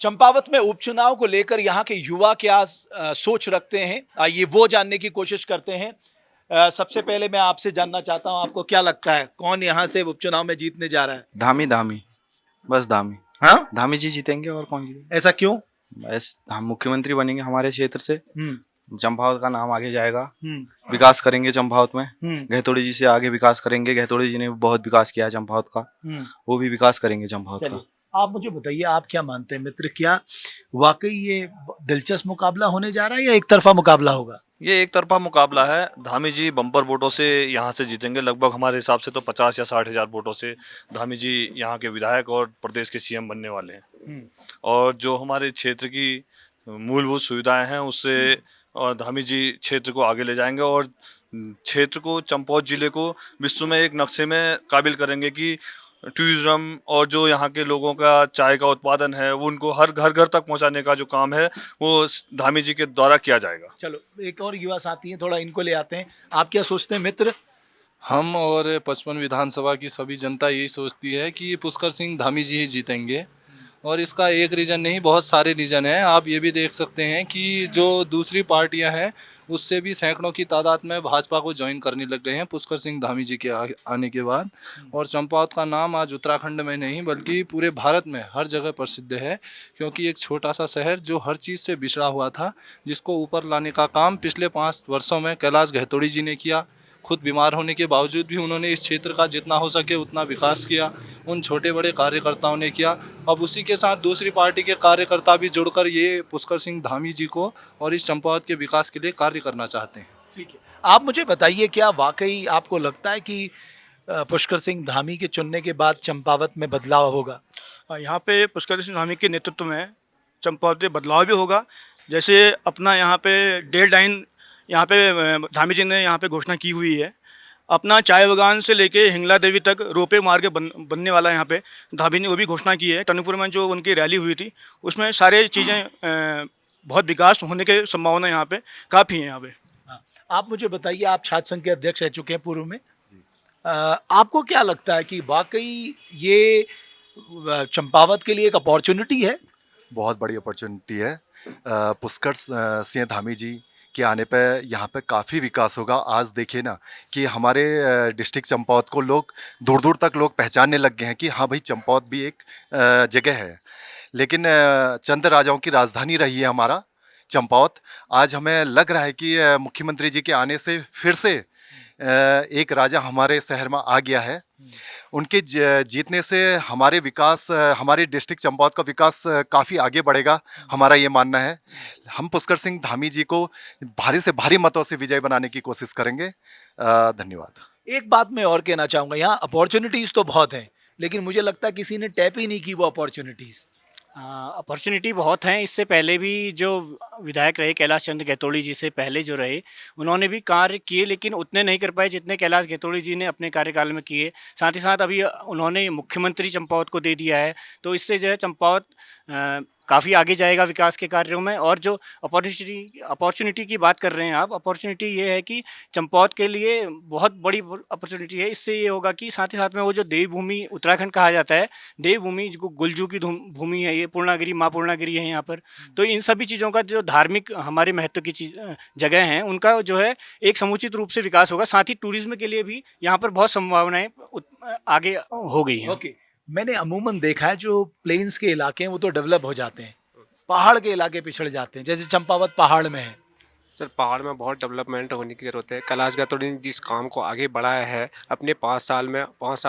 चंपावत में उपचुनाव को लेकर यहाँ के युवा क्या सोच रखते हैं, आइए वो जानने की कोशिश करते हैं। सबसे पहले मैं आपसे जानना चाहता हूँ, आपको क्या लगता है कौन यहाँ से उपचुनाव में जीतने जा रहा है? धामी धामी, बस धामी। हाँ, धामी जी जीतेंगे और कौन जीतेंगे। ऐसा क्यों? बस हम मुख्यमंत्री बनेंगे हमारे क्षेत्र से, हम्म। चंपावत का नाम आगे जाएगा, हम्म। विकास करेंगे चंपावत में। हम्म। गहतोड़ी जी से आगे विकास करेंगे, गहतोड़ी जी ने बहुत विकास किया है चंपावत का, हम्म। वो भी विकास करेंगे चंपावत चलिए, का। आप मुझे बताइए, आप क्या मानते हैं मित्र, क्या वाकई ये दिलचस्प मुकाबला होने जा रहा है या एक तरफा मुकाबला होगा? ये एक तरफा मुकाबला है। धामी जी बम्पर वोटों से यहाँ से जीतेंगे, लगभग हमारे हिसाब से तो 50 या 60 हजार वोटों से धामी जी यहाँ के विधायक और प्रदेश के सीएम बनने वाले हैं। और जो हमारे क्षेत्र की मूलभूत सुविधाएं हैं उससे और धामी जी क्षेत्र को आगे ले जाएंगे और क्षेत्र को, चंपावत जिले को विश्व में एक नक्शे में काबिल करेंगे कि टूरिज्म और जो यहाँ के लोगों का चाय का उत्पादन है वो उनको हर घर घर तक पहुँचाने का जो काम है वो धामी जी के द्वारा किया जाएगा। चलो, एक और युवा साथी हैं, थोड़ा इनको ले आते हैं। आप क्या सोचते हैं मित्र? हम और 55 विधानसभा की सभी जनता यही सोचती है कि पुष्कर सिंह धामी जी ही जीतेंगे। और इसका एक रीज़न नहीं, बहुत सारे रीज़न हैं। आप ये भी देख सकते हैं कि जो दूसरी पार्टियां हैं उससे भी सैकड़ों की तादाद में भाजपा को ज्वाइन करने लग गए हैं पुष्कर सिंह धामी जी के आने के बाद। और चंपावत का नाम आज उत्तराखंड में नहीं बल्कि पूरे भारत में हर जगह प्रसिद्ध है, क्योंकि एक छोटा सा शहर जो हर चीज़ से बिछड़ा हुआ था, जिसको ऊपर लाने का काम पिछले 5 वर्षों में कैलाश गहतोड़ी जी ने किया। खुद बीमार होने के बावजूद भी उन्होंने इस क्षेत्र का जितना हो सके उतना विकास किया, उन छोटे बड़े कार्यकर्ताओं ने किया। अब उसी के साथ दूसरी पार्टी के कार्यकर्ता भी जुड़कर ये पुष्कर सिंह धामी जी को और इस चंपावत के विकास के लिए कार्य करना चाहते हैं। ठीक है, आप मुझे बताइए, क्या वाकई आपको लगता है कि पुष्कर सिंह धामी के चुनने के बाद चंपावत में बदलाव होगा? यहाँ पे पुष्कर सिंह धामी के नेतृत्व में चंपावत में बदलाव भी होगा। जैसे अपना यहाँ पे डेल लाइन यहाँ पे धामी जी ने यहाँ पे घोषणा की हुई है। अपना चाय बागान से लेके हिंगला देवी तक रोपे मार्ग बनने वाला है। यहाँ पे धामी ने वो भी घोषणा की है। टनकपुर में जो उनकी रैली हुई थी उसमें सारे चीज़ें बहुत विकास होने के संभावना यहाँ पे काफ़ी है यहाँ पे। हाँ, आप मुझे बताइए, आप छात्र संघ के अध्यक्ष रह चुके हैं पूर्व में। आपको क्या लगता है कि वाकई ये चंपावत के लिए एक अपॉर्चुनिटी है? बहुत बड़ी अपॉर्चुनिटी है। पुष्कर सिंह धामी जी के आने पे यहाँ पे काफ़ी विकास होगा। आज देखिए ना कि हमारे डिस्ट्रिक्ट चंपावत को लोग दूर दूर तक लोग पहचानने लग गए हैं कि हाँ भाई, चंपावत भी एक जगह है। लेकिन चंद राजाओं की राजधानी रही है हमारा चंपावत। आज हमें लग रहा है कि मुख्यमंत्री जी के आने से फिर से एक राजा हमारे शहर में आ गया है। उनके जीतने से हमारे विकास, हमारे डिस्ट्रिक्ट चंपावत का विकास काफ़ी आगे बढ़ेगा, हमारा ये मानना है। हम पुष्कर सिंह धामी जी को भारी से भारी मतों से विजय बनाने की कोशिश करेंगे। धन्यवाद। एक बात मैं और कहना चाहूँगा, यहाँ अपॉर्चुनिटीज़ तो बहुत हैं, लेकिन मुझे लगता है किसी ने टैप ही नहीं की वो अपॉर्चुनिटीज़। अपॉर्चुनिटी बहुत हैं। इससे पहले भी जो विधायक रहे कैलाश चंद्र गहतोड़ी जी से पहले जो रहे, उन्होंने भी कार्य किए, लेकिन उतने नहीं कर पाए जितने कैलाश गहतोड़ी जी ने अपने कार्यकाल में किए। साथ ही साथ अभी उन्होंने मुख्यमंत्री चंपावत को दे दिया है, तो इससे जो है चंपावत काफ़ी आगे जाएगा विकास के कार्यों में। और जो अपॉर्चुनिटी की बात कर रहे हैं आप, अपॉर्चुनिटी ये है कि चंपावत के लिए बहुत बड़ी अपॉर्चुनिटी है। इससे ये होगा कि साथ ही साथ में वो जो देवभूमि उत्तराखंड कहा जाता है, देवभूमि जो गुलजू की भूमि है, ये पूर्णागिरी, माँ पूर्णागिरी है यहाँ पर। तो इन सभी चीज़ों का जो धार्मिक हमारे महत्व की जगह हैं, उनका जो है एक समुचित रूप से विकास होगा। साथ ही टूरिज्म के लिए भी यहाँ पर बहुत संभावनाएं आगे हो गई हैं। ओके, मैंने अमूमन देखा है जो प्लेन्स के इलाके हैं वो तो डेवलप हो जाते हैं, पहाड़ के इलाके पिछड़ जाते हैं, जैसे चंपावत पहाड़ में है। सर, पहाड़ में बहुत डेवलपमेंट होने की ज़रूरत है। कैलाश गहतोड़ी ने जिस काम को आगे बढ़ाया है अपने 5 साल में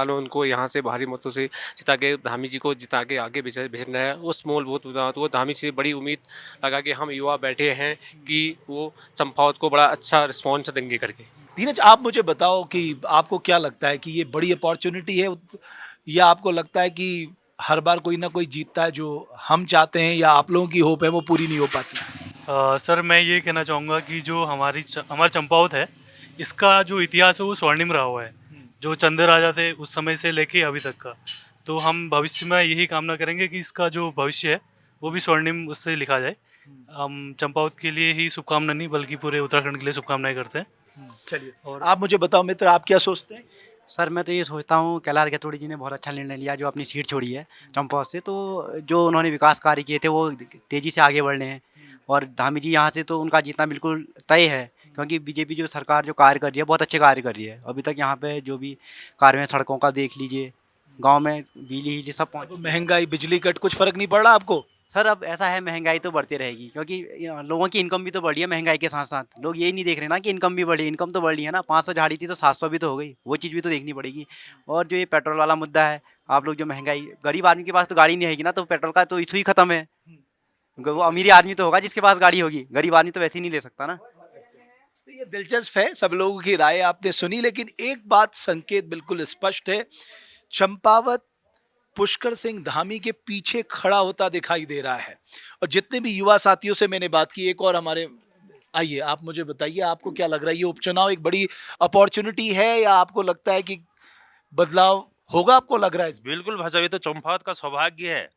उनको यहाँ से भारी मतों से जिता के, धामी जी को जिता के आगे भेजना है। उस मूलभूत वो धामी जी से बड़ी उम्मीद लगा के हम युवा बैठे हैं कि वो चंपावत को बड़ा अच्छा रिस्पॉन्स देंगे करके। धीरज, आप मुझे बताओ कि आपको क्या लगता है कि ये बड़ी अपॉर्चुनिटी है, या आपको लगता है कि हर बार कोई ना कोई जीतता है, जो हम चाहते हैं या आप लोगों की होप है वो पूरी नहीं हो पाती? सर, मैं ये कहना चाहूँगा कि जो हमारा चंपावत है, इसका जो इतिहास है वो स्वर्णिम रहा हुआ है। जो चंद राजा थे उस समय से लेके अभी तक का, तो हम भविष्य में यही कामना करेंगे कि इसका जो भविष्य है वो भी स्वर्णिम उससे लिखा जाए। हम चंपावत के लिए ही शुभकामना नहीं बल्कि पूरे उत्तराखंड के लिए शुभकामनाएं करते हैं। चलिए, और आप मुझे बताओ मित्र, आप क्या सोचते हैं? सर मैं तो ये सोचता हूँ कैलाश गैतोड़ी जी ने बहुत अच्छा निर्णय लिया जो अपनी सीट छोड़ी है चंपावत से। तो जो उन्होंने विकास कार्य किए थे वो तेज़ी से आगे बढ़ रहे हैं। और धामी जी यहाँ से तो उनका जीतना बिल्कुल तय है, क्योंकि बीजेपी जो सरकार जो कार्य कर रही है बहुत अच्छे कार्य कर रही है। अभी तक यहाँ पे जो भी कार्य हैं सड़कों का देख लीजिए, गांव में बिजली सब पहुँच। अब महंगाई, बिजली कट, कुछ फर्क नहीं पड़ रहा आपको? सर अब ऐसा है, महंगाई तो बढ़ती रहेगी क्योंकि लोगों की इनकम भी तो बढ़ रही है महंगाई के साथ साथ। लोग यही नहीं देख रहे ना कि इनकम भी बढ़ी, इनकम तो बढ़ रही है ना, 500 झाड़ी थी तो 700 भी तो हो गई, वो चीज़ भी तो देखनी पड़ेगी। और जो ये पेट्रोल वाला मुद्दा है, आप लोग जो महंगाई, गरीब आदमी के पास तो गाड़ी नहीं आएगी ना, तो पेट्रोल का तो इशू ही खत्म है। वो अमीर आदमी तो होगा जिसके पास गाड़ी होगी, गरीब आदमी तो वैसे ही नहीं ले सकता ना। तो ये दिलचस्प है, सब लोगों की राय आपने सुनी, लेकिन एक बात संकेत बिल्कुल स्पष्ट है, चंपावत पुष्कर सिंह धामी के पीछे खड़ा होता दिखाई दे रहा है। और जितने भी युवा साथियों से मैंने बात की, एक और हमारे, आइए आप मुझे बताइए आपको क्या लग रहा है, ये उपचुनाव एक बड़ी अपॉर्चुनिटी है या आपको लगता है कि बदलाव होगा, आपको लग रहा है? बिल्कुल भाई साहब, ये तो चंपावत का सौभाग्य है।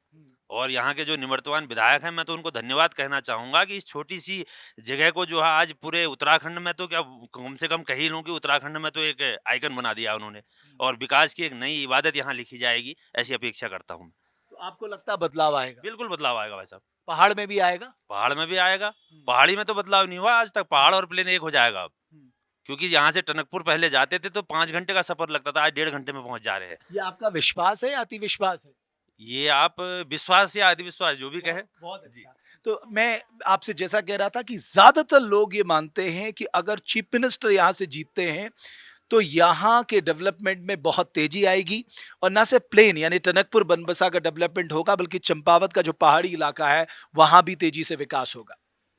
और यहाँ के जो निवर्तमान विधायक हैं, मैं तो उनको धन्यवाद कहना चाहूँगा कि इस छोटी सी जगह को जो है आज पूरे उत्तराखंड में, तो क्या कम से कम कही लूँ कि उत्तराखंड में तो एक आइकन बना दिया उन्होंने। और विकास की एक नई इबादत यहाँ लिखी जाएगी, ऐसी अपेक्षा करता हूँ। तो आपको लगता है बदलाव आएगा? बिल्कुल बदलाव आएगा भाई साहब। पहाड़ में भी आएगा? पहाड़ में भी आएगा। पहाड़ी में तो बदलाव नहीं हुआ आज तक, पहाड़ और प्लेन एक हो जाएगा अब। क्योंकि यहाँ से टनकपुर पहले जाते थे तो 5 घंटे का सफर लगता था, आज 1.5 घंटे में पहुंच जा रहे हैं। ये आपका विश्वास है या अति विश्वास है? ये आप विश्वास या अति विश्वास जो भी कहे। बहुत अच्छा। तो मैं आपसे जैसा कह रहा था कि ज्यादातर लोग ये मानते हैं कि अगर चीफ मिनिस्टर यहाँ से जीतते हैं तो यहाँ के डेवलपमेंट में बहुत तेजी आएगी, और न सिर्फ प्लेन यानी टनकपुर बनबसा का डेवलपमेंट होगा, बल्कि चंपावत का जो पहाड़ी इलाका है वहां भी तेजी से विकास होगा।